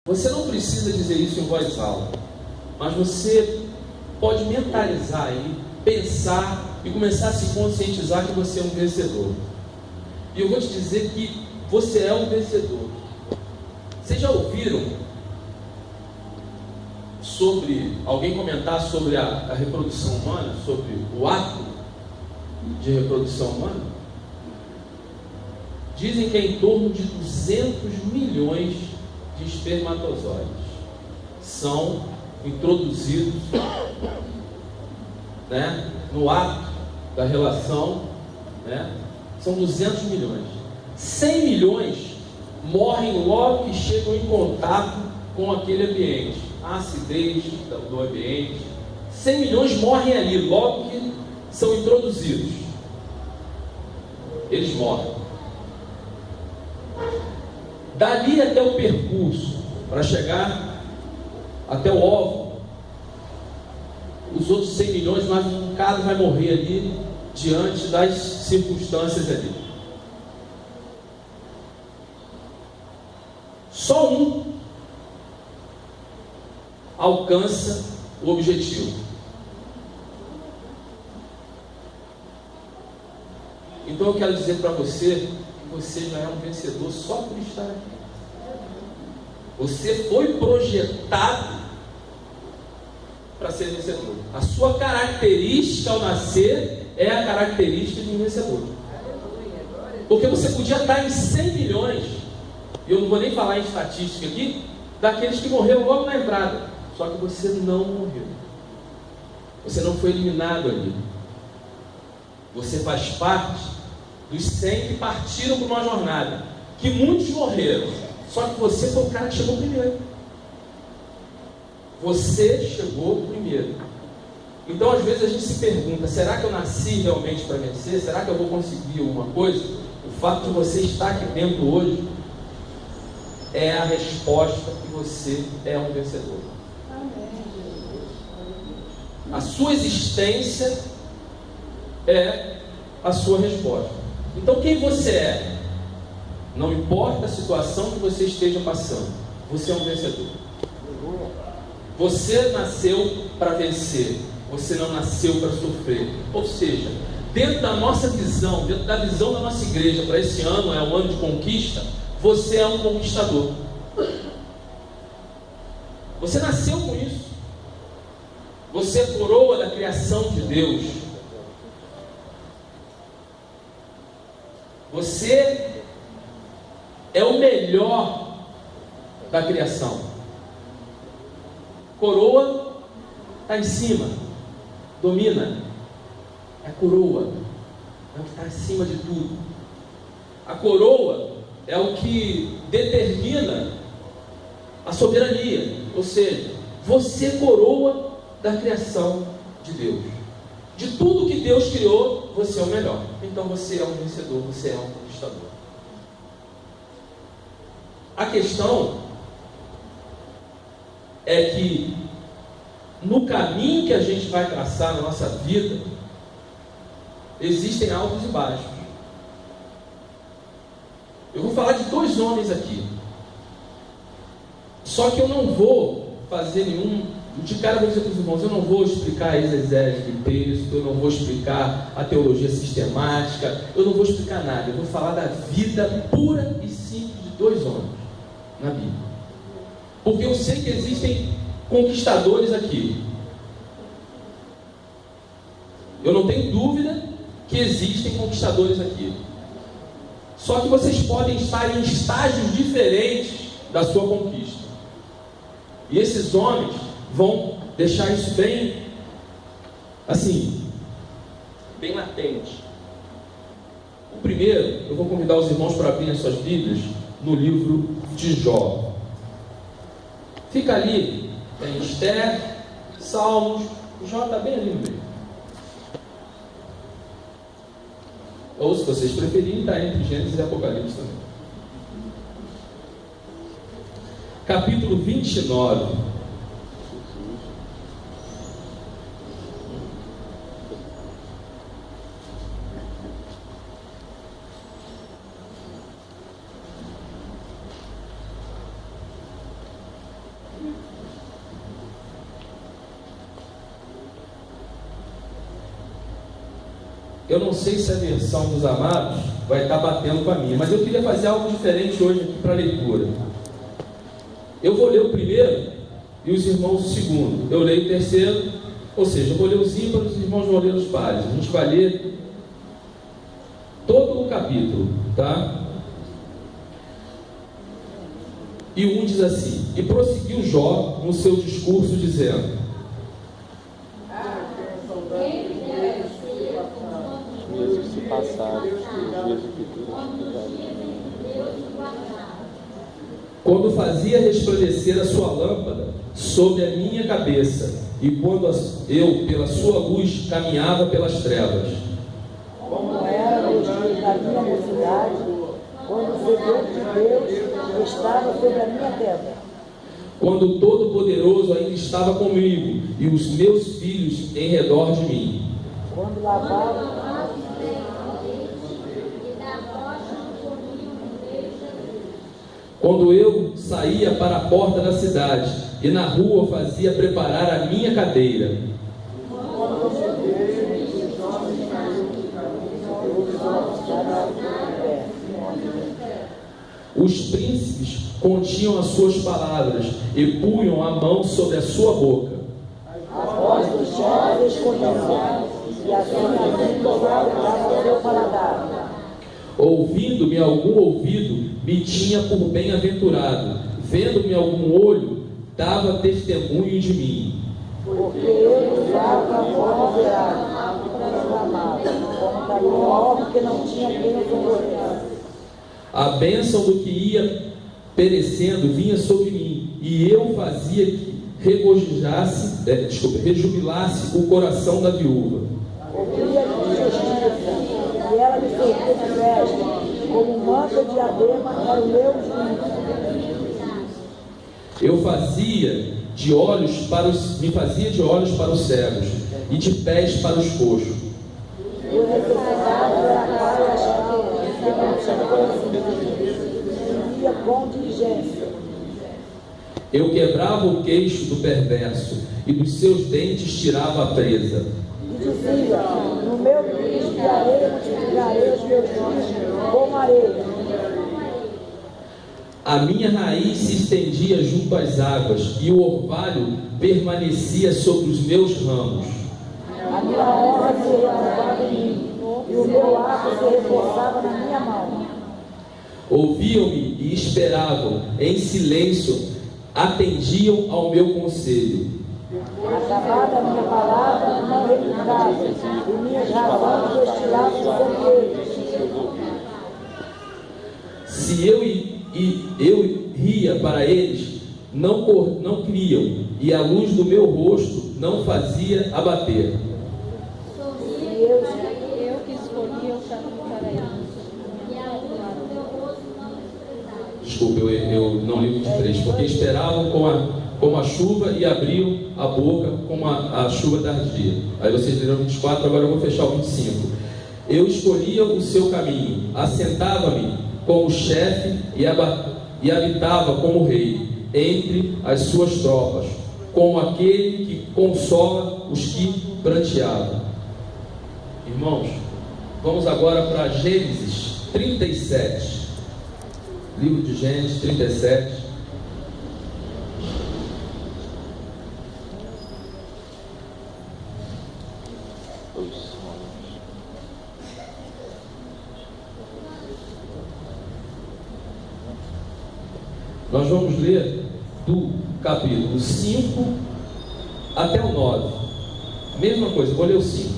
Você não precisa dizer isso em voz alta, mas você pode mentalizar aí, pensar e começar a se conscientizar que você é um vencedor. E eu vou te dizer que você é um vencedor. Vocês já ouviram sobre alguém comentar sobre a reprodução humana, sobre o ato de reprodução humana? Dizem que é em torno de 200 milhões de espermatozoides são introduzidos, no ato da relação, são 200 milhões. 100 milhões morrem logo que chegam em contato com aquele ambiente, a acidez do ambiente. 100 milhões morrem ali, logo que são introduzidos. Eles morrem. Dali até o percurso, para chegar até o óvulo, os outros 100 milhões, mas um bocado vai morrer ali, diante das circunstâncias ali. Só um alcança o objetivo. Então eu quero dizer para você que você já é um vencedor só por estar aqui. Você foi projetado para ser vencedor. A sua característica ao nascer é a característica de um vencedor. Porque você podia estar em 100 milhões, e eu não vou nem falar em estatística aqui, daqueles que morreram logo na entrada. Só que você não morreu. Você não foi eliminado ali. Você faz parte dos 100 que partiram para uma jornada, que muitos morreram, só que você foi o cara que chegou primeiro. Você chegou primeiro. Então às vezes a gente se pergunta, será que eu nasci realmente para vencer? Será que eu vou conseguir alguma coisa? O fato de você estar aqui dentro hoje é a resposta que você é um vencedor. A sua existência é a sua resposta. Então quem você é? Não importa a situação que você esteja passando, você é um vencedor. Você nasceu para vencer, você não nasceu para sofrer. Ou seja, dentro da nossa visão, dentro da visão da nossa igreja, para esse ano, é um ano de conquista, você é um conquistador. Você nasceu com isso. Você é coroa da criação de Deus. Você é o melhor da criação. Coroa está em cima, domina. É a coroa, é o que está acima de tudo. A coroa é o que determina a soberania. Ou seja, você é coroa da criação de Deus. De tudo que Deus criou, você é o melhor. Então você é um vencedor, você é um conquistador. A questão é que no caminho que a gente vai traçar na nossa vida, existem altos e baixos. Eu vou falar de dois homens aqui. Só que eu não vou fazer nenhum... De cara eu vou dizer para os irmãos, eu não vou explicar a exegese do texto, eu não vou explicar a teologia sistemática, eu não vou explicar nada. Eu vou falar da vida pura e simples de dois homens na Bíblia. Porque eu sei que existem conquistadores aqui. Eu não tenho dúvida que existem conquistadores aqui. Só que vocês podem estar em estágios diferentes da sua conquista. E esses homens vão deixar isso bem, assim, bem latente. O primeiro, eu vou convidar os irmãos para abrirem as suas Bíblias no livro de Jó. Fica ali, tem Esther, Salmos, o Jó está bem ali no meio. Ou, se vocês preferirem, está entre Gênesis e Apocalipse também. Capítulo 29. Eu não sei se a versão dos amados vai estar batendo com a minha, mas eu queria fazer algo diferente hoje aqui para a leitura. Eu vou ler o primeiro e os irmãos o segundo. Eu leio o terceiro, ou seja, eu vou ler os ímpares e os irmãos vão ler os pares. A gente vai ler todo o capítulo, tá? E um diz assim: e prosseguiu Jó no seu discurso dizendo: dias se passaram, os dias de quando fazia resplandecer a sua lâmpada sobre a minha cabeça, e quando eu, pela sua luz, caminhava pelas trevas. Como era os dias da minha mocidade, quando o segredo de Deus estava sobre a minha tenda. Quando o Todo-Poderoso ainda estava comigo, e os meus filhos em redor de mim. Quando lavava Quando eu saía para a porta da cidade, e na rua fazia preparar a minha cadeira. Os príncipes continham as suas palavras e punham a mão sobre a sua boca. após os chefes escolhidos, e assim a língua guardava o seu paladar. Ouvindo-me algum ouvido, me tinha por bem-aventurado. Vendo-me algum olho, dava testemunho de mim. Porque ele usava a voz grave, proclamava, como também um homem que não tinha quem o socorresse. A bênção do que ia perecendo vinha sobre mim, e eu fazia que rejubilasse o coração da viúva. Cobria-lhe de justiça, e ela me servia de veste, como manta de diadema era o meu juízo. Eu me fazia de olhos para os cegos, e de pés para os coxos. O necessitado era a cara e as que não tinha conhecimento, vivia com diligência. Eu quebrava o queixo do perverso, e dos seus dentes tirava a presa. E dizia, no meu dia espiarei e multiplicarei os meus dias como areia. A minha raiz se estendia junto às águas, e o orvalho permanecia sobre os meus ramos. A minha honra se renovava em mim, e o meu arco se reforçava na minha mão. Ouviam-me e esperavam, em silêncio, atendiam ao meu conselho. Acabada a minha palavra, não replicava, e minhas razões destilavam sobre eles. Se eu ria para eles, não criam, e a luz do meu rosto não fazia abater. Eu que escolhi o caminho para eles. Desculpa, eu não li o 23, porque esperavam como a chuva e abriam a boca como a chuva tardia. Aí vocês leram 24, agora eu vou fechar o 25. Eu escolhia o seu caminho, assentava-me como chefe e habitava como rei entre as suas tropas, como aquele que consola os que pranteavam. Irmãos, vamos agora para Gênesis 37. Livro de Gênesis 37. Nós vamos ler do capítulo 5 até o 9. Mesma coisa, vou ler o 5.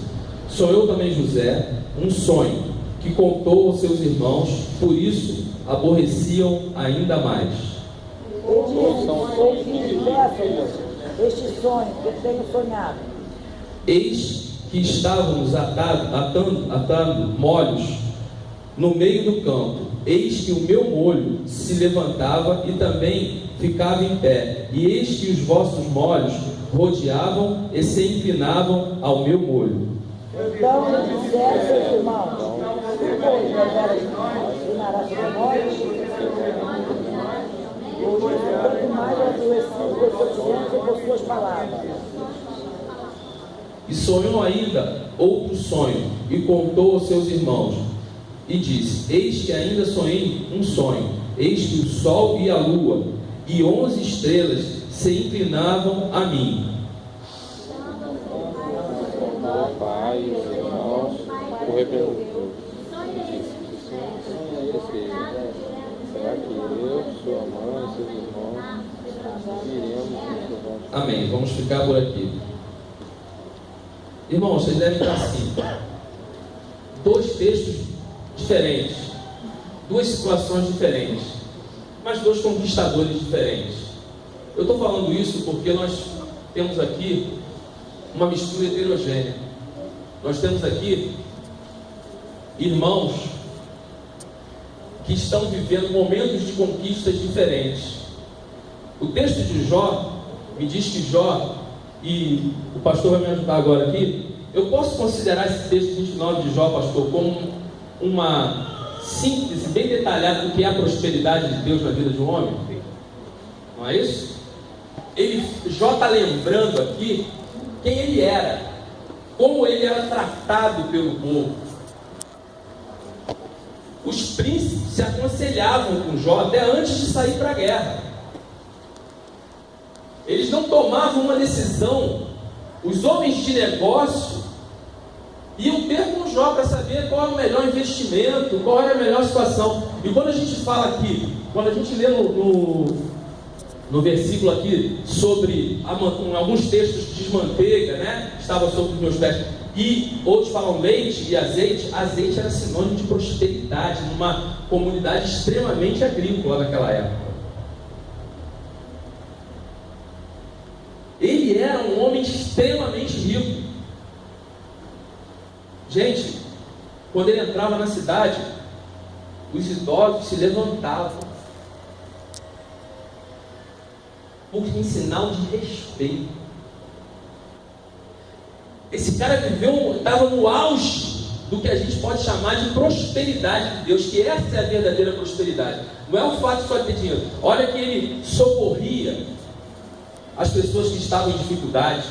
Sonhou também José um sonho que contou aos seus irmãos, por isso aborreciam ainda mais. E disse, peço-vos este sonho que tenho sonhado. Eis que estávamos atando molhos no meio do campo. Eis que o meu molho se levantava e também ficava em pé. E eis que os vossos molhos rodeavam e se inclinavam ao meu molho. Então lhe disseram seus irmãos, pois deveras inclinará sobre nós? Por isso, tanto mais adoecido por seus sonhos e por suas palavras. E sonhou ainda outro sonho, e contou aos seus irmãos, e disse: eis que ainda sonhei um sonho, eis que o sol e a lua e 11 estrelas se inclinavam a mim. Meu pai e os irmãos o representou. Será que eu, sua mãe e seus irmãos iremos? Amém. Vamos ficar por aqui. Irmãos, vocês devem estar assim. Dois textos diferentes, duas situações diferentes, mas dois conquistadores diferentes. Eu estou falando isso porque nós temos aqui uma mistura heterogênea. Nós temos aqui irmãos que estão vivendo momentos de conquistas diferentes. O texto de Jó me diz que Jó, e o pastor vai me ajudar agora aqui, eu posso considerar esse texto 29 de Jó, pastor, como uma síntese bem detalhada do que é a prosperidade de Deus na vida de um homem? Não é isso? Jó está lembrando aqui quem ele era, como ele era tratado pelo povo. Os príncipes se aconselhavam com Jó até antes de sair para a guerra. Eles não tomavam uma decisão. Os homens de negócio iam ter com Jó para saber qual era o melhor investimento, qual era a melhor situação. E quando a gente fala aqui, quando a gente lê no versículo aqui sobre alguns textos diz manteiga, né? Estava sobre os meus pés. E outros falam leite e azeite. Azeite era sinônimo de prosperidade numa comunidade extremamente agrícola naquela época. Ele era um homem extremamente rico. Gente, quando ele entrava na cidade, os idosos se levantavam em sinal de respeito. Esse cara estava no auge do que a gente pode chamar de prosperidade de Deus, que essa é a verdadeira prosperidade. Não é o fato de só ter dinheiro. Olha que ele socorria as pessoas que estavam em dificuldade.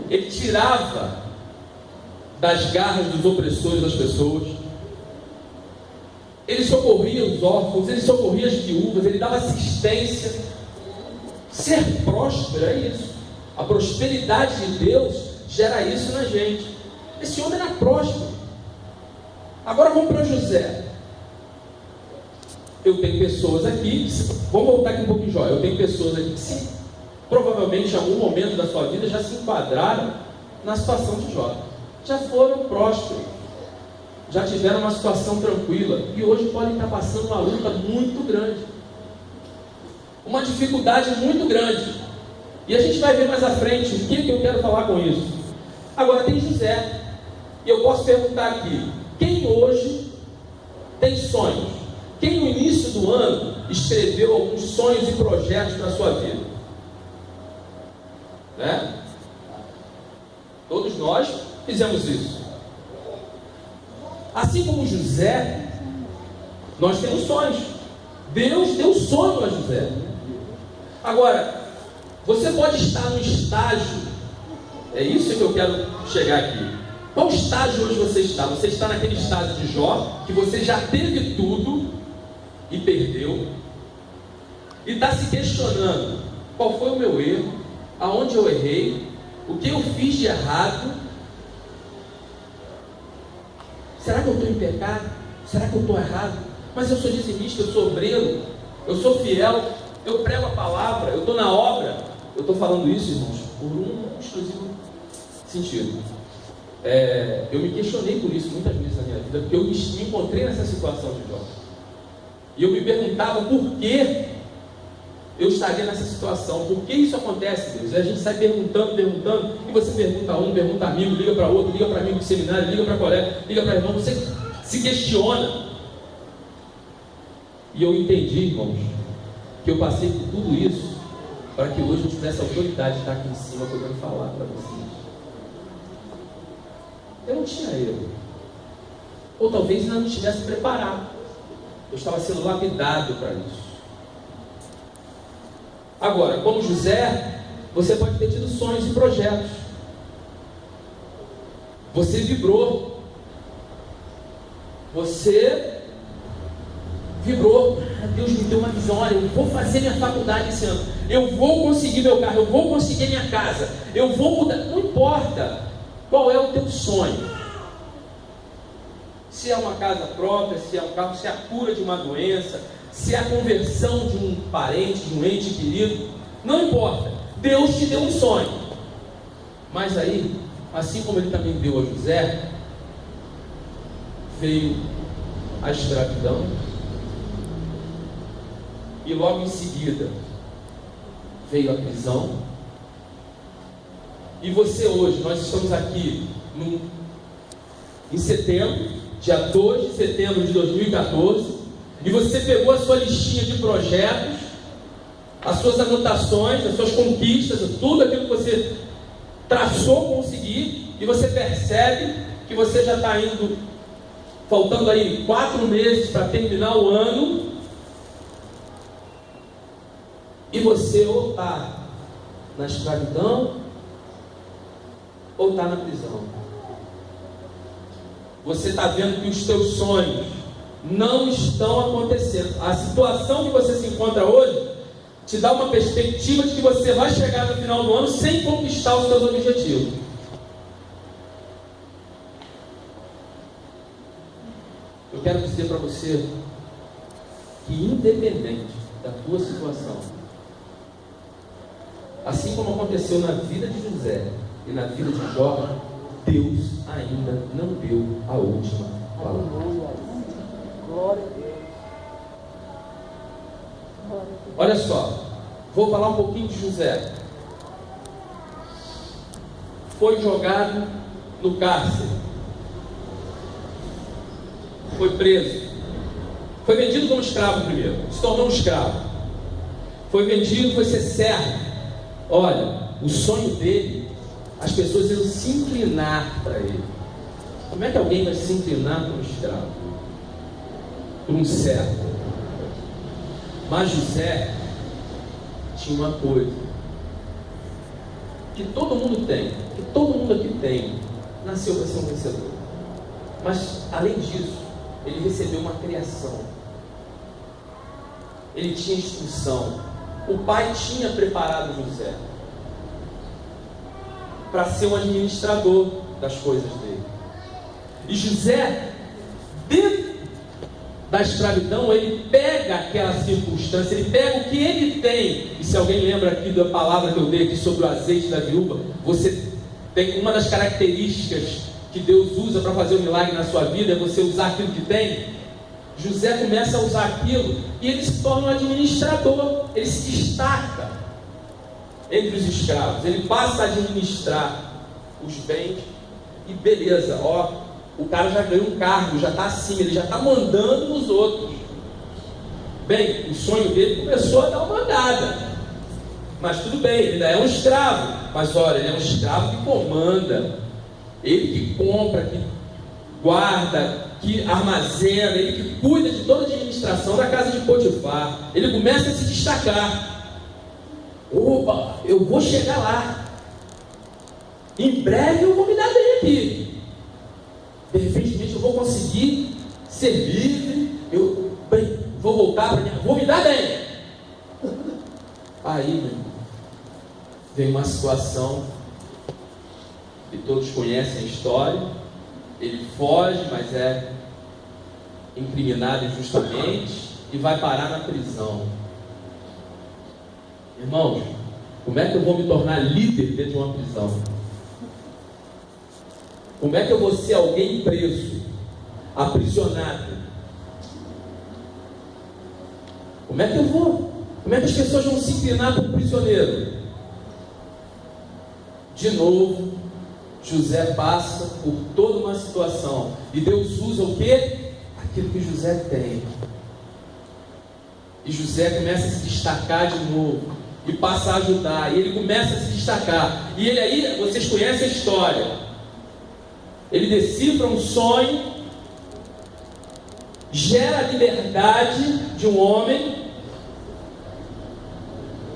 Ele tirava das garras dos opressores das pessoas. Ele socorria os órfãos, ele socorria as viúvas, ele dava assistência. Ser próspero é isso. A prosperidade de Deus gera isso na gente. Esse homem era próspero. Agora vamos para José. Eu tenho pessoas aqui, vamos voltar aqui um pouquinho, Jó. Eu tenho pessoas aqui que provavelmente em algum momento da sua vida já se enquadraram na situação de Jó. Já foram prósperos, já tiveram uma situação tranquila e hoje podem estar passando uma luta muito grande, uma dificuldade muito grande. E a gente vai ver mais à frente o que eu quero falar com isso. Agora tem José, e eu posso perguntar aqui: quem hoje tem sonhos? Quem no início do ano escreveu alguns sonhos e projetos para a sua vida? Né? Todos nós fizemos isso. Assim como José, nós temos sonhos. Deus deu sonho a José. Agora, você pode estar num estágio, é isso que eu quero chegar aqui. Qual estágio hoje você está? Você está naquele estágio de Jó, que você já teve tudo e perdeu, e está se questionando: qual foi o meu erro? Aonde eu errei? O que eu fiz de errado? Será que eu estou em pecado? Será que eu estou errado? Mas eu sou dizimista, eu sou obreiro, eu sou fiel, eu prego a palavra, eu estou na obra. Eu estou falando isso, irmãos, por um exclusivo sentido. Eu me questionei por isso muitas vezes na minha vida, porque eu me encontrei nessa situação de Jó. E eu me perguntava por que eu estaria nessa situação, por que isso acontece, Deus? E a gente sai perguntando, e você pergunta a um, pergunta a amigo, liga para outro, liga para amigo de seminário, liga para colega, liga para irmão, você se questiona. E eu entendi, irmãos, que eu passei por tudo isso para que hoje eu tivesse a autoridade de estar aqui em cima podendo falar para vocês. Eu não tinha erro, ou talvez ainda não estivesse preparado. Eu estava sendo lapidado para isso. Agora, como José, você pode ter tido sonhos e projetos. Você vibrou, Você vibrou, Deus me deu uma visão, olha, eu vou fazer minha faculdade esse ano, eu vou conseguir meu carro, eu vou conseguir minha casa, eu vou mudar, não importa qual é o teu sonho. Se é uma casa própria, se é um carro, se é a cura de uma doença, se é a conversão de um parente, de um ente querido, não importa, Deus te deu um sonho. Mas aí, assim como Ele também deu a José, veio a escravidão, e logo em seguida veio a prisão. E você hoje, nós estamos aqui em setembro, dia 2 de setembro de 2014, e você pegou a sua listinha de projetos, as suas anotações, as suas conquistas, tudo aquilo que você traçou conseguir, e você percebe que você já está indo, faltando aí 4 meses para terminar o ano, e você ou está na escravidão ou está na prisão. Você está vendo que os teus sonhos não estão acontecendo. A situação que você se encontra hoje te dá uma perspectiva de que você vai chegar no final do ano sem conquistar os seus objetivos. Eu quero dizer para você que, independente da tua situação, assim como aconteceu na vida de José e na vida de Jó, Deus ainda não deu a última palavra. Glória a Deus. Olha só, vou falar um pouquinho de José. Foi jogado no cárcere, foi preso, foi vendido como escravo primeiro, se tornou um escravo, foi vendido, foi ser servo. Olha, o sonho dele, as pessoas iam se inclinar para ele. Como é que alguém vai se inclinar por um escravo, por um servo? Mas José tinha uma coisa que todo mundo tem, que todo mundo aqui tem: nasceu para ser um vencedor. Mas além disso, ele recebeu uma criação, ele tinha instrução. O pai tinha preparado José para ser um administrador das coisas dele. E José, dentro da escravidão, ele pega aquela circunstância, ele pega o que ele tem. E se alguém lembra aqui da palavra que eu dei aqui sobre o azeite da viúva, você tem uma das características que Deus usa para fazer um milagre na sua vida, é você usar aquilo que tem. José começa a usar aquilo e ele se torna um administrador, ele se destaca entre os escravos, ele passa a administrar os bens e beleza, ó, o cara já ganhou um cargo, já está acima, ele já está mandando nos outros. Bem, o sonho dele começou a dar uma andada, mas tudo bem, ele ainda é um escravo, mas olha, ele é um escravo que comanda, ele que compra, que guarda, que armazena, ele que cuida de toda a administração da casa de Potifar. Ele começa a se destacar. Opa, eu vou chegar lá, em breve eu vou me dar bem aqui, de repente eu vou conseguir ser livre, vou voltar para minha, vou me dar bem. Aí, meu irmão, vem uma situação que todos conhecem a história. Ele foge, mas é incriminado injustamente e vai parar na prisão. Irmãos, como é que eu vou me tornar líder dentro de uma prisão? Como é que eu vou ser alguém preso, aprisionado? Como é que eu vou? Como é que as pessoas vão se inclinar para um prisioneiro? De novo, José passa por toda uma situação e Deus usa o quê? Aquilo que José tem. E José começa a se destacar de novo e passa a ajudar, e ele começa a se destacar. E ele aí, vocês conhecem a história, ele decifra um sonho, gera a liberdade de um homem,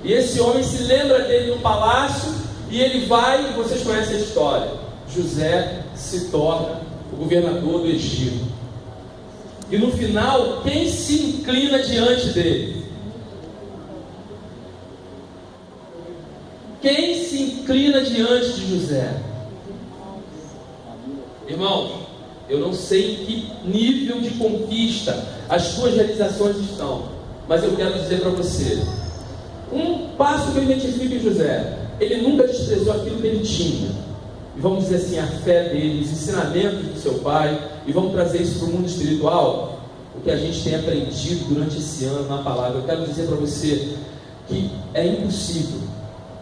e esse homem se lembra dele no palácio. E ele vai, e vocês conhecem a história, José se torna o governador do Egito. E no final, quem se inclina diante dele? Quem se inclina diante de José? Irmãos, eu não sei em que nível de conquista as suas realizações estão, mas eu quero dizer para você, um passo que eu identifico em José: ele nunca desprezou aquilo que ele tinha. E vamos dizer assim, a fé dele, os ensinamentos do seu pai, e vamos trazer isso para o mundo espiritual, o que a gente tem aprendido durante esse ano na palavra. Eu quero dizer para você que é impossível,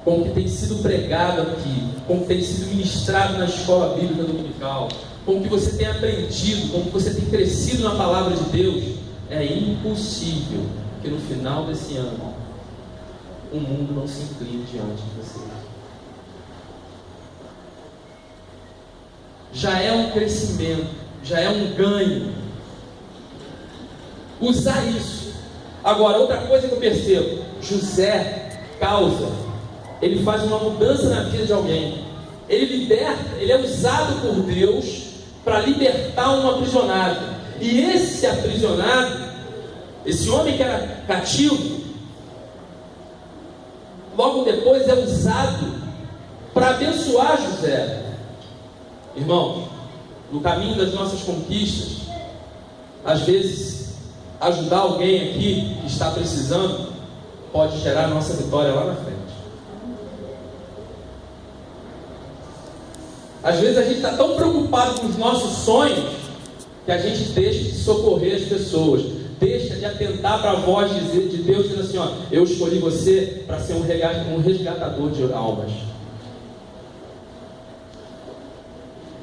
com o que tem sido pregado aqui, com o que tem sido ministrado na escola bíblica dominical, com o que você tem aprendido, com o que você tem crescido na palavra de Deus, é impossível que no final desse ano o mundo não se incline diante de você. Já é um crescimento, já é um ganho usar isso. Agora, outra coisa que eu percebo: José ele faz uma mudança na vida de alguém. Ele liberta, ele é usado por Deus para libertar um aprisionado. E esse aprisionado, esse homem que era cativo, logo depois é usado para abençoar José. Irmãos, no caminho das nossas conquistas, às vezes ajudar alguém aqui que está precisando pode gerar a nossa vitória lá na frente. Às vezes a gente está tão preocupado com os nossos sonhos que a gente deixa de socorrer as pessoas, deixa de atentar para a voz de Deus dizendo assim: ó, eu escolhi você para ser um resgatador de almas.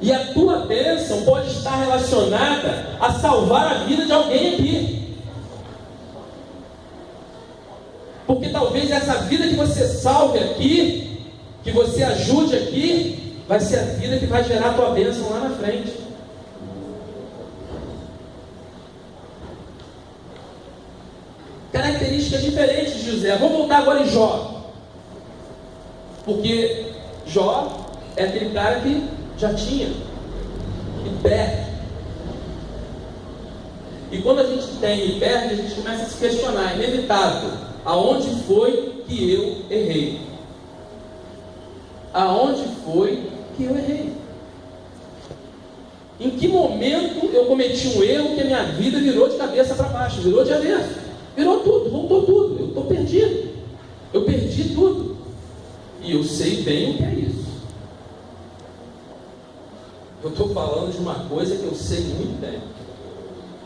E a tua bênção pode estar relacionada a salvar a vida de alguém aqui. Porque talvez essa vida que você salve aqui, que você ajude aqui, vai ser a vida que vai gerar a tua bênção lá na frente. Características diferentes de José. Vamos voltar agora em Jó. Porque Jó é aquele cara que já tinha, e perde. E quando a gente tem e perde, a gente começa a se questionar, é inevitável: aonde foi que eu errei? Aonde foi que eu errei? Em que momento eu cometi um erro que a minha vida virou de cabeça para baixo, virou de avesso, virou tudo, voltou tudo, eu estou perdido, eu perdi tudo, e eu sei bem o que é isso. Eu estou falando de uma coisa que eu sei muito bem.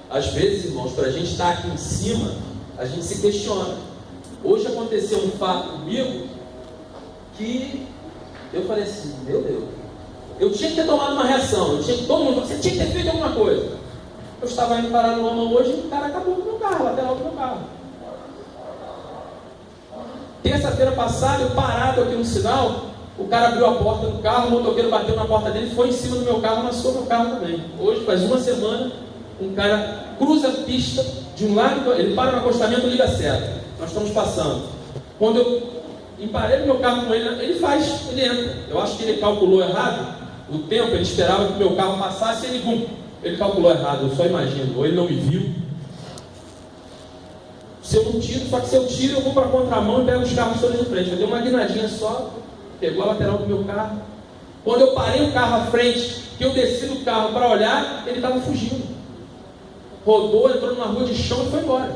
Às vezes, irmãos, para a gente estar aqui em cima, a gente se questiona. Hoje aconteceu um fato comigo que eu falei assim: meu Deus, eu tinha que ter tomado uma reação, todo mundo falou: você tinha que ter feito alguma coisa. Eu estava indo parar no Lama hoje e o cara acabou com o meu carro, lateral do meu carro. Terça-feira passada, eu parado aqui no sinal, o cara abriu a porta do carro, o motoqueiro bateu na porta dele, foi em cima do meu carro, amassou meu carro também. Hoje, faz uma semana, um cara cruza a pista de um lado, ele para no acostamento, liga a seta. Nós estamos passando. Quando eu emparelho meu carro com ele, ele entra. Eu acho que ele calculou errado o tempo, ele esperava que o meu carro passasse e ele calculou errado, eu só imagino, ou ele não me viu. Se eu não tiro, só que se eu tiro, eu vou para a contramão e pego os carros todos de frente. Eu dei uma guinadinha só, pegou a lateral do meu carro. Quando eu parei o carro à frente, que eu desci do carro para olhar, ele estava fugindo. Rodou, entrou numa rua de chão e foi embora.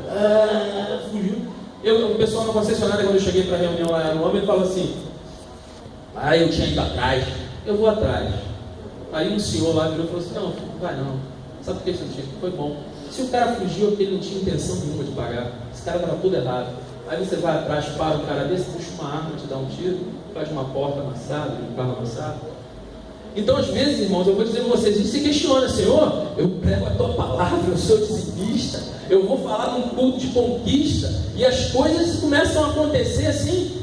Fugiu. O pessoal na concessionária, quando eu cheguei para a reunião lá no homem, ele falou assim: eu tinha ido atrás. Eu vou atrás. Aí um senhor lá virou e falou assim: não, vai não. Sabe por que você não tinha? Foi bom. Se o cara fugiu, é porque ele não tinha intenção nenhuma de pagar. Esse cara estava tudo errado. Aí você vai atrás, para o cara desse, puxa uma arma, te dá um tiro, faz uma porta amassada, um carro amassado. Então, às vezes, irmãos, eu vou dizer para vocês, a gente se questiona: Senhor, eu prego a tua palavra, eu sou dizimista, eu vou falar num culto de conquista, e as coisas começam a acontecer assim.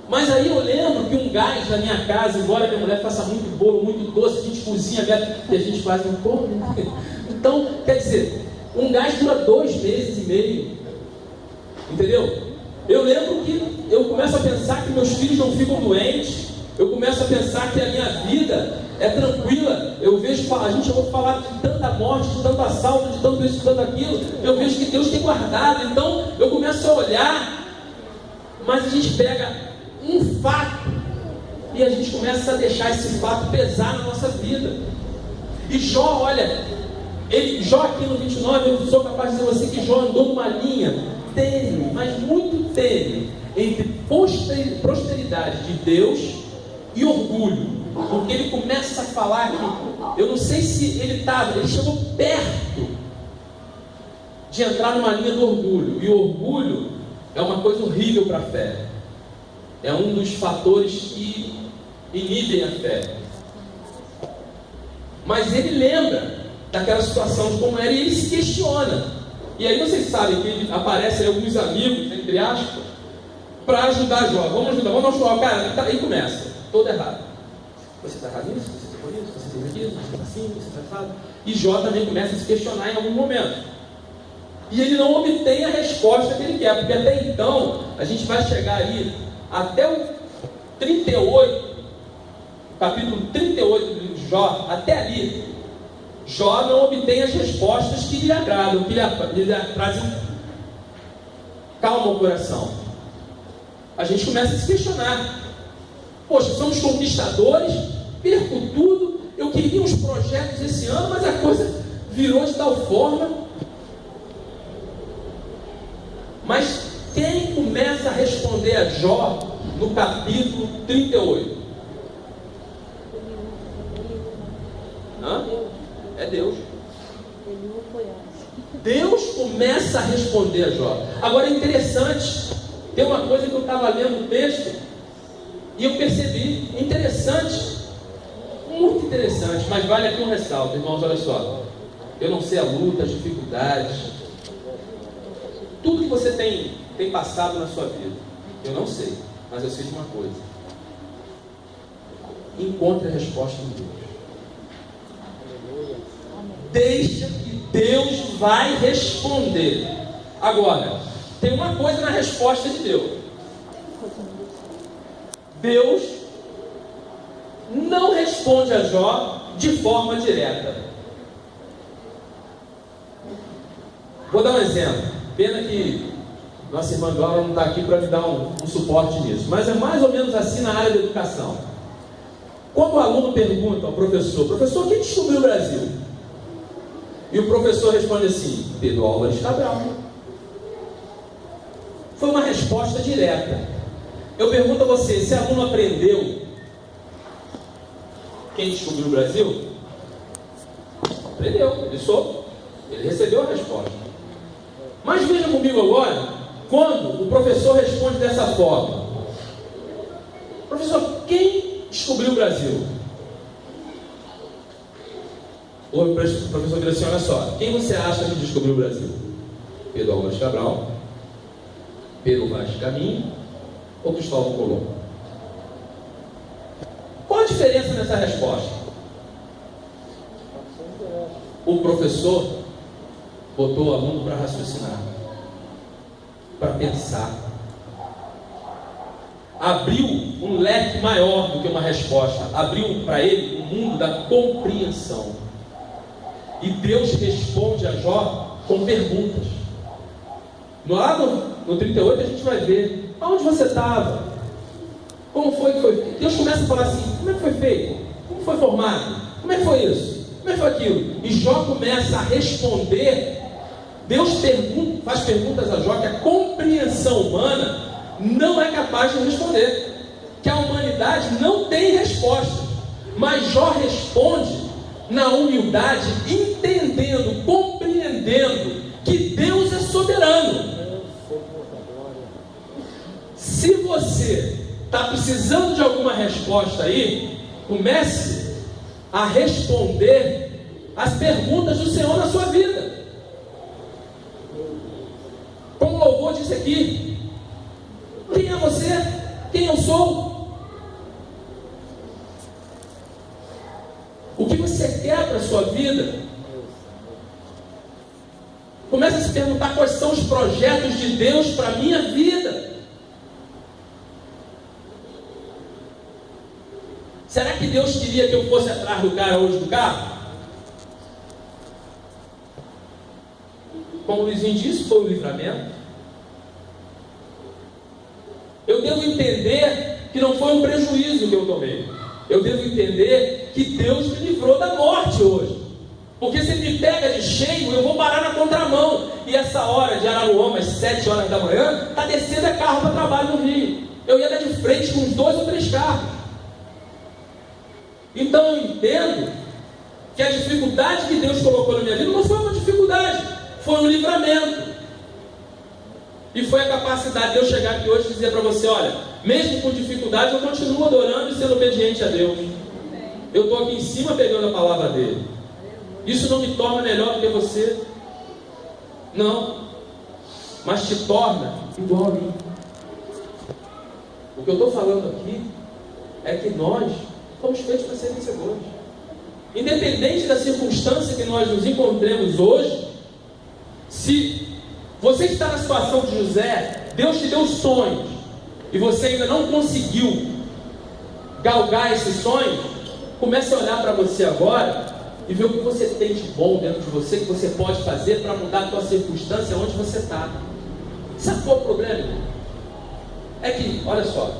Mas aí eu lembro que um gás na minha casa, embora minha mulher faça muito bolo, muito doce, a gente cozinha, e a gente faz um pouco. Então, quer dizer, um gás dura 2 meses e meio. Entendeu? Eu lembro que eu começo a pensar que meus filhos não ficam doentes, Eu começo a pensar que a minha vida é tranquila. Eu vejo, a gente ouve falar de tanta morte, de tanto assalto, de tanto isso, de tanto aquilo. Eu vejo que Deus tem guardado. Então eu começo a olhar, mas a gente pega um fato e a gente começa a deixar esse fato pesar na nossa vida. E Jó, olha, Jó aqui no 29, eu sou capaz de dizer a você que Jó andou numa linha tênue, mas muito tênue, entre prosperidade de Deus e orgulho. Porque ele começa a falar que, eu não sei se ele chegou perto de entrar numa linha do orgulho. E o orgulho é uma coisa horrível para a fé. É um dos fatores que inibem a fé. Mas ele lembra daquela situação de como era e ele se questiona. E aí vocês sabem que aparecem alguns amigos, entre aspas, para ajudar Jó. Vamos ajudar, vamos ajudar o cara. Aí começa, todo errado. Você está errado nisso, você está por isso, você fez aquilo, você está assim, você está errado. E Jó também começa a se questionar em algum momento. E ele não obtém a resposta que ele quer, porque até então, a gente vai chegar aí, até o 38, capítulo 38 do livro de Jó, até ali, Jó não obtém as respostas que lhe agradam, que lhe trazem calma ao coração. A gente começa a se questionar. Poxa, somos conquistadores, perco tudo, eu queria uns projetos esse ano, mas a coisa virou de tal forma. Mas quem começa a responder a Jó no capítulo 38? Hã? É Deus. Deus começa a responder a Jó. Agora é interessante, tem uma coisa que eu estava lendo o texto e eu percebi, interessante, muito interessante, mas vale aqui um ressalto, irmãos, olha só. Eu não sei a luta, as dificuldades, tudo que você tem passado na sua vida, eu não sei, mas eu sei de uma coisa: encontre a resposta em Deus. Deixa que Deus vai responder. Agora, tem uma coisa na resposta de Deus: Deus não responde a Jó de forma direta. Vou dar um exemplo. Pena que nossa irmã Glória não está aqui para me dar um suporte nisso, mas é mais ou menos assim na área da educação. Quando o aluno pergunta ao professor: professor, quem descobriu o Brasil? E o professor responde assim: Pedro Álvares Cabral. Foi uma resposta direta. Eu pergunto a você: esse aluno aprendeu quem descobriu o Brasil? Aprendeu, ele soube, ele recebeu a resposta. Mas veja comigo agora, quando o professor responde dessa forma: professor, quem descobriu o Brasil? O professor diz assim: olha só, quem você acha que descobriu o Brasil? Pedro Álvares Cabral, Pedro Vaz de Caminho ou Cristóvão Colombo? Qual a diferença nessa resposta? O professor botou o aluno para raciocinar, para pensar, abriu um leque maior do que uma resposta, abriu para ele o mundo da compreensão. E Deus responde a Jó com perguntas. Lá no 38 a gente vai ver: aonde você estava? Como foi que foi? Deus começa a falar assim: como é que foi feito? Como foi formado? Como é que foi isso? Como é que foi aquilo? E Jó começa a responder. Deus faz perguntas a Jó que a compreensão humana não é capaz de responder, que a humanidade não tem resposta. Mas Jó responde na humildade, entendendo, compreendendo que Deus é soberano. Se você está precisando de alguma resposta aí, comece a responder as perguntas do Senhor na sua vida. Como o louvor disse aqui: quem é você? Quem eu sou? O que você quer para a sua vida? Comece a se perguntar quais são os projetos de Deus para a minha vida. Será que Deus queria que eu fosse atrás do cara hoje do carro? Como o Luizinho disse, foi um livramento. Eu devo entender que não foi um prejuízo que eu tomei. Eu devo entender que Deus me livrou da morte hoje. Porque se Ele me pega de cheio, eu vou parar na contramão. E essa hora de Araruama, às 7 horas da manhã, está descendo carro para trabalho no Rio. Eu ia dar de frente com uns 2 ou 3 carros. Então eu entendo que a dificuldade que Deus colocou na minha vida não foi uma dificuldade, foi um livramento. E foi a capacidade de eu chegar aqui hoje e dizer para você: olha, mesmo com dificuldade eu continuo adorando e sendo obediente a Deus. Eu estou aqui em cima pegando a palavra dele. Isso não me torna melhor do que você, não, mas te torna igual a mim. O que eu estou falando aqui é que nós fomos feitos para ser vencedores. Independente da circunstância que nós nos encontremos hoje, se você está na situação de José, Deus te deu sonhos, e você ainda não conseguiu galgar esses sonhos, comece a olhar para você agora e ver o que você tem de bom dentro de você, que você pode fazer para mudar a tua circunstância onde você está. Sabe qual é o problema? É que, olha só,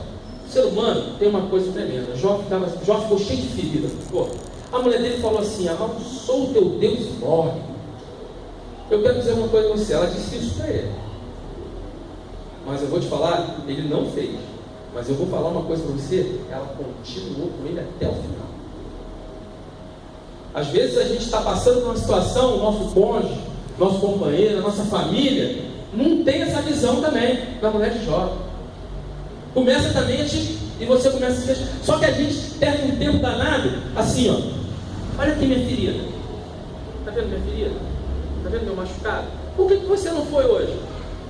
o ser humano tem uma coisa tremenda. Jó ficou cheio de ferida. A mulher dele falou assim: amaldiçoa o teu Deus e morre. Eu quero dizer uma coisa a você. Ela disse isso para ele, mas eu vou te falar, ele não fez. Mas eu vou falar uma coisa para você: ela continuou com ele até o final. Às vezes a gente está passando por uma situação, o nosso cônjuge, nosso companheiro, a nossa família não tem essa visão também da mulher de Jó. Começa também e você começa a se... Só que a gente perde um tempo danado, assim, ó. Olha aqui minha ferida. Está vendo minha ferida? Está vendo meu machucado? Por que você não foi hoje?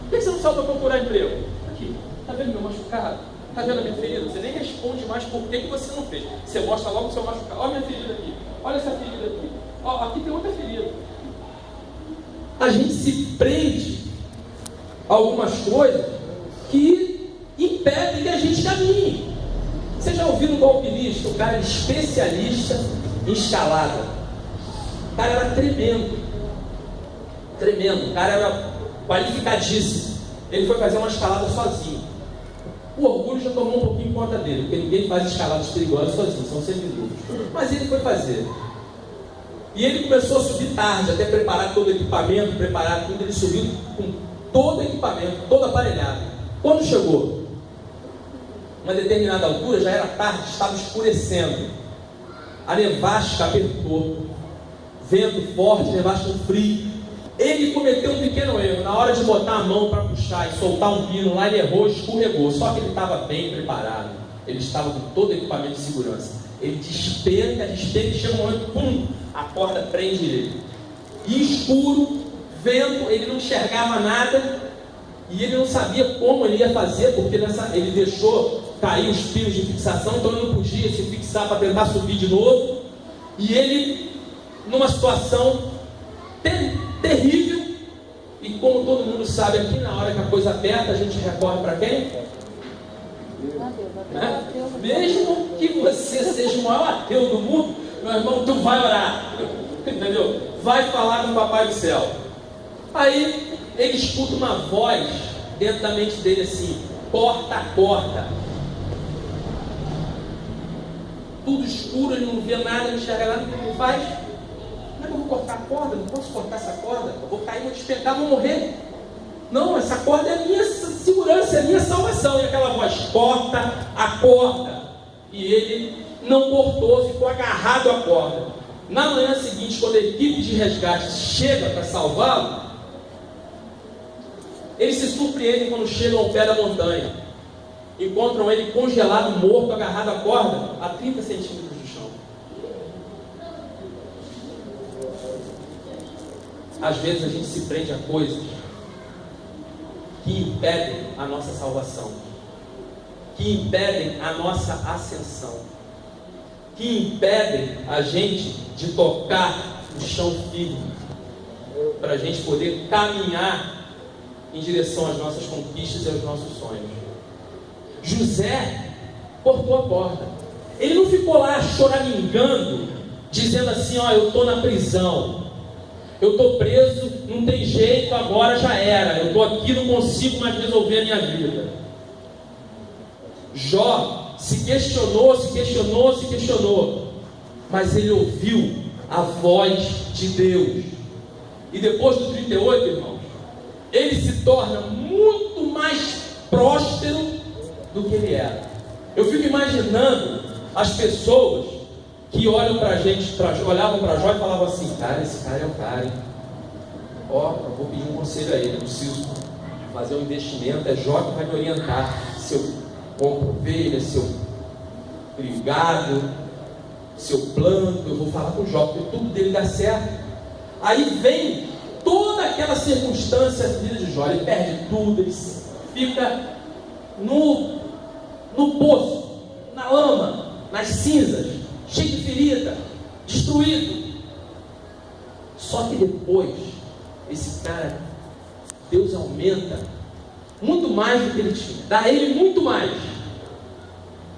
Por que você não saiu para procurar emprego? Aqui. Está vendo meu machucado? Está vendo a minha ferida? Você nem responde mais por que você não fez. Você mostra logo o seu machucado. Olha minha ferida aqui. Olha essa ferida aqui. Ó, aqui tem outra ferida. A gente se prende a algumas coisas que impedem que a gente caminhe. Você já ouviu um alpinista? O cara era especialista em escalada. O cara era tremendo. Tremendo. O cara era qualificadíssimo. Ele foi fazer uma escalada sozinho. O orgulho já tomou um pouquinho conta dele, porque ninguém faz escaladas perigosas sozinho, são sempre dúvidas. Mas ele foi fazer. E ele começou a subir tarde, até preparar todo o equipamento, preparar tudo. Ele subiu com todo o equipamento, todo aparelhado. Quando chegou uma determinada altura, já era tarde, estava escurecendo. A nevasca apertou, vento forte, nevasca frio. Ele cometeu um pequeno erro. Na hora de botar a mão para puxar e soltar um pino lá, ele errou, escorregou. Só que ele estava bem preparado. Ele estava com todo o equipamento de segurança. Ele despenca, e chega um momento, pum, a corda prende ele. E escuro, vento, ele não enxergava nada. E ele não sabia como ele ia fazer, porque ele deixou cair os pinos de fixação, então ele não podia se fixar para tentar subir de novo. E ele, numa situação terrível, e como todo mundo sabe aqui, na hora que a coisa aperta, a gente recorre para quem? Mesmo que você seja o maior ateu do mundo, meu irmão, tu vai orar, entendeu? Vai falar com o Papai do Céu. Aí ele escuta uma voz dentro da mente dele assim: corta, corta. Tudo escuro, ele não vê nada, não enxerga nada. O que ele faz? Como é que eu vou cortar a corda? Não posso cortar essa corda. Eu vou cair, vou despencar, vou morrer. Não, essa corda é a minha segurança, é a minha salvação. E aquela voz: corta a corda. E ele não cortou, ficou agarrado à corda. Na manhã seguinte, quando a equipe de resgate chega para salvá-lo, eles se surpreendem quando chegam ao pé da montanha. Encontram ele congelado, morto, agarrado à corda, a 30 centímetros do chão. Às vezes a gente se prende a coisas que impedem a nossa salvação, que impedem a nossa ascensão, que impedem a gente de tocar no chão firme, para a gente poder caminhar em direção às nossas conquistas e aos nossos sonhos. José cortou a corda. Ele não ficou lá choramingando, dizendo assim: ó, eu estou na prisão, eu estou preso, não tem jeito, agora já era, eu estou aqui, não consigo mais resolver a minha vida. Jó se questionou, mas ele ouviu a voz de Deus. E depois do 38, irmãos, ele se torna muito mais próspero do que ele era. Eu fico imaginando as pessoas que olham para a gente, olhavam para Jó e falavam assim: cara, esse cara é o cara, hein? Ó, eu vou pedir um conselho a ele, eu preciso fazer um investimento, é Jó que vai me orientar. Se eu compro ovelha, se eu crio gado, se eu planto, eu vou falar com Jó, porque tudo dele dá certo. Aí vem toda aquela circunstância da vida de Jó, ele perde tudo, ele fica no poço, na lama, nas cinzas, cheio de ferida, destruído. Só que depois, esse cara, Deus aumenta muito mais do que ele tinha, dá a ele muito mais.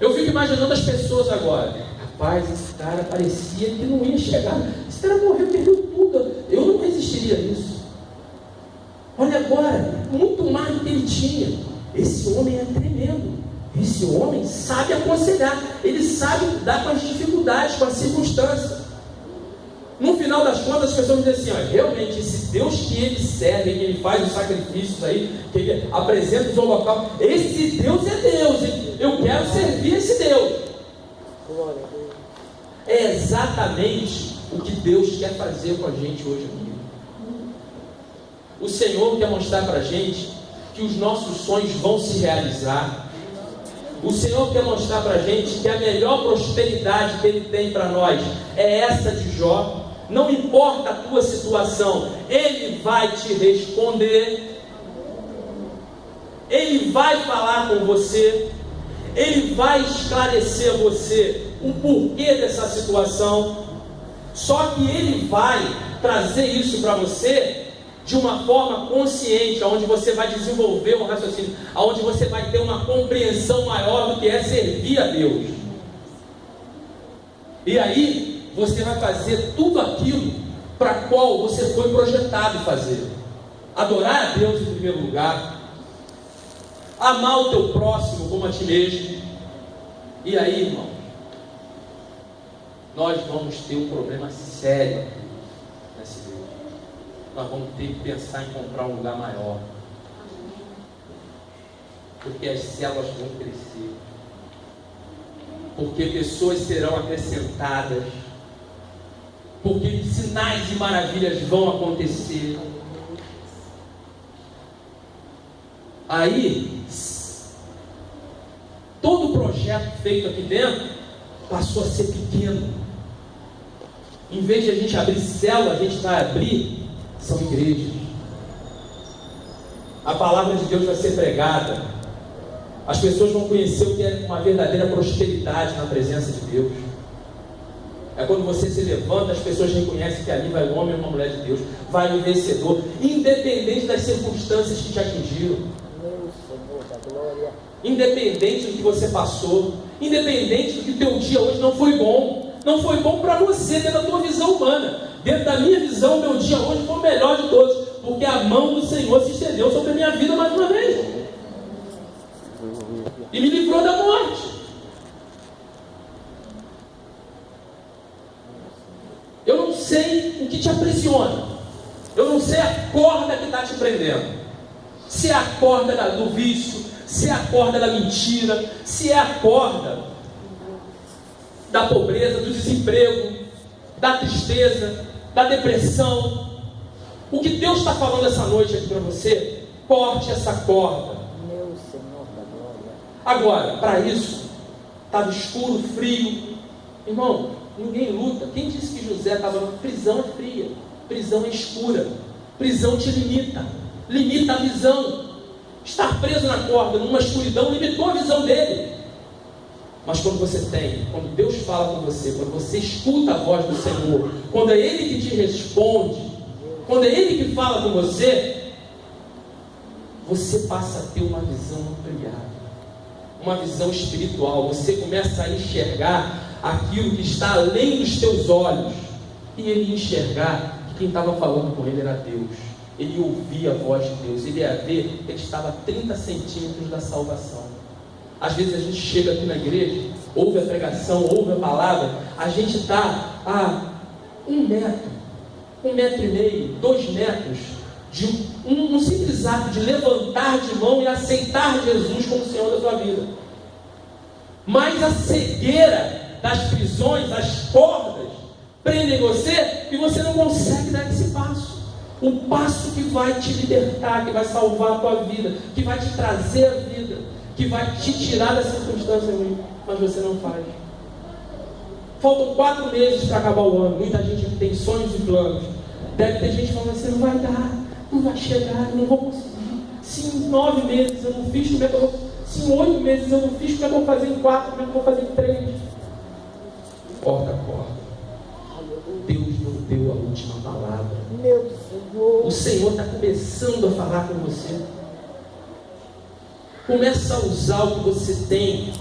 Eu fico imaginando as pessoas agora: rapaz, esse cara parecia que não ia chegar, esse cara morreu, perdeu tudo, eu não resistiria a isso. Olha agora, muito mais do que ele tinha. Esse homem é tremendo, esse homem sabe aconselhar, ele sabe lidar com as dificuldades, com as circunstâncias. No final das contas, as pessoas dizem assim: ó, realmente esse Deus que ele serve, que ele faz os sacrifícios aí, que ele apresenta os holocaustos, esse Deus é Deus, hein? Eu quero servir esse Deus. É exatamente o que Deus quer fazer com a gente hoje aqui. O Senhor quer mostrar para a gente que os nossos sonhos vão se realizar. O Senhor quer mostrar para a gente que a melhor prosperidade que Ele tem para nós é essa de Jó. Não importa a tua situação, Ele vai te responder, Ele vai falar com você, Ele vai esclarecer a você o porquê dessa situação. Só que Ele vai trazer isso para você de uma forma consciente, onde você vai desenvolver um raciocínio, onde você vai ter uma compreensão maior do que é servir a Deus. E aí você vai fazer tudo aquilo para qual você foi projetado fazer. Adorar a Deus em primeiro lugar, amar o teu próximo como a ti mesmo. E aí, irmão, nós vamos ter um problema sério nessa igreja. Nós vamos ter que pensar em comprar um lugar maior, porque as células vão crescer, porque pessoas serão acrescentadas, porque sinais e maravilhas vão acontecer. Aí, todo o projeto feito aqui dentro passou a ser pequeno. Em vez de a gente abrir célula, a gente vai abrir são igrejas. A palavra de Deus vai ser pregada. As pessoas vão conhecer o que é uma verdadeira prosperidade na presença de Deus. É quando você se levanta, as pessoas reconhecem que ali vai um homem e uma mulher de Deus, vai um vencedor, independente das circunstâncias que te atingiram, independente do que você passou, independente do que o teu dia hoje não foi bom. Não foi bom para você, dentro da tua visão humana. Dentro da minha visão, meu dia hoje foi o melhor de todos, porque a mão do Senhor se estendeu sobre a minha vida mais uma vez e me livrou da morte. Eu não sei o que te aprisiona, eu não sei a corda que está te prendendo, se é a corda do vício, se é a corda da mentira, se é a corda da pobreza, do desemprego, da tristeza, da depressão. O que Deus está falando essa noite aqui para você: corte essa corda. Meu Senhor da glória. Agora, para isso, estava escuro, frio. Irmão, ninguém luta. Quem disse que José estava na prisão? É fria, prisão é escura, prisão te limita, limita a visão. Estar preso na corda, numa escuridão, limitou a visão dele. Mas quando Deus fala com você, quando você escuta a voz do Senhor, quando é Ele que te responde, quando é Ele que fala com você, você passa a ter uma visão ampliada. uma visão espiritual. Você começa a enxergar aquilo que está além dos teus olhos. E ele ia enxergar que quem estava falando com ele era Deus. Ele ouvia a voz de Deus. Ele ia ver que ele estava a 30 centímetros da salvação. Às vezes a gente chega aqui na igreja, ouve a pregação, ouve a palavra, a gente está a 1 metro, 1,5 metros, 2 metros de um simples ato de levantar de mão e aceitar Jesus como Senhor da sua vida. Mas a cegueira das prisões, as cordas, prendem você e você não consegue dar esse passo. O passo que vai te libertar, que vai salvar a tua vida, que vai te trazer a vida, que vai te tirar da circunstância ruim, mas você não faz. Faltam 4 meses para acabar o ano. Muita gente aqui tem sonhos e planos. Deve ter gente falando assim: não vai dar, não vai chegar, não vou conseguir. Se em 9 meses eu não fiz, como é que eu vou? Se em 8 meses eu não fiz, como é que eu vou fazer em 4? Como é que eu vou fazer em 3? Porta a porta. Deus não deu a última palavra. Meu Senhor. O Senhor está começando a falar com você. Começa a usar o que você tem,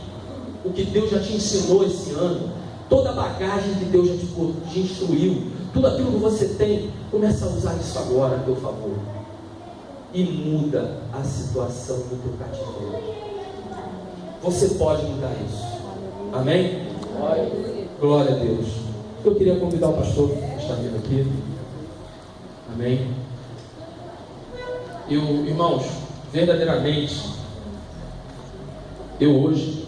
o que Deus já te ensinou esse ano, toda a bagagem que Deus já te instruiu, tudo aquilo que você tem, começa a usar isso agora a teu favor. E muda a situação do teu cativeiro. Você pode mudar isso. Amém? Glória a Deus. Eu queria convidar o pastor que está vindo aqui. Amém? Irmãos, verdadeiramente, eu hoje